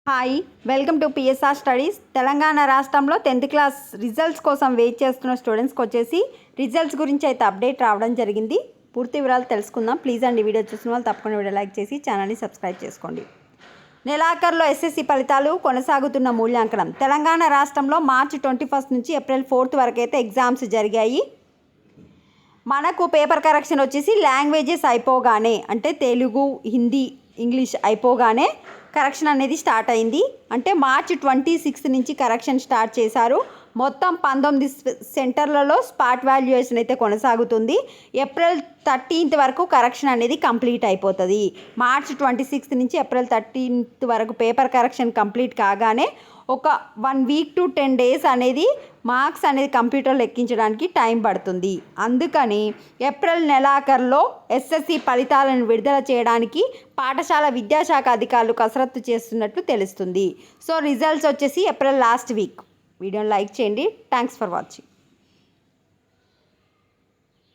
Hi, welcome to PSR studies. Telangana రాష్ట్రంలో 10th class results కోసం wait చేస్తున్న స్టూడెంట్స్కి వచ్చేసి రిజల్ట్స్ గురించి అయితే అప్డేట్ రావడం జరిగింది. పూర్తి వివరాలు తెలుసుకుందాం. ప్లీజ్ అండి, వీడియో చూసిన వాళ్ళు తప్పకుండా వీడియో లైక్ చేసి ఛానల్ని సబ్స్క్రైబ్ చేసుకోండి. నెలాఖరులో ఎస్ఎస్సి ఫలితాలు కొనసాగుతున్న మూల్యాంకనం. తెలంగాణ రాష్ట్రంలో మార్చి 21 నుంచి ఏప్రిల్ 4 వరకు అయితే ఎగ్జామ్స్ జరిగాయి. మనకు పేపర్ కరెక్షన్ వచ్చేసి లాంగ్వేజెస్ అయిపోగానే, అంటే తెలుగు, హిందీ, ఇంగ్లీష్ అయిపోగానే కరెక్షన్ అనేది స్టార్ట్ అయింది. అంటే మార్చి 26 నుంచి కరెక్షన్ స్టార్ట్ చేశారు. మొత్తం 19 సెంటర్లలో స్పాట్ వాల్యుయేషన్ అయితే కొనసాగుతుంది. ఏప్రిల్ 13th వరకు కరెక్షన్ అనేది కంప్లీట్ అయిపోతుంది. మార్చి 26 నుంచి ఏప్రిల్ 13th వరకు పేపర్ కరెక్షన్ కంప్లీట్ కాగానే ఒక 1 week to 10 days అనేది మార్క్స్ అనేది కంప్యూటర్లో ఎక్కించడానికి టైం పడుతుంది. అందుకని ఏప్రిల్ నెలాఖరులో ఎస్ఎస్సి ఫలితాలను విడుదల చేయడానికి పాఠశాల విద్యాశాఖ అధికారులు కసరత్తు చేస్తున్నట్లు తెలుస్తుంది. సో రిజల్ట్స్ వచ్చేసి ఏప్రిల్ లాస్ట్ వీక్. వీడియోని లైక్ చేయండి. Thanks for watching.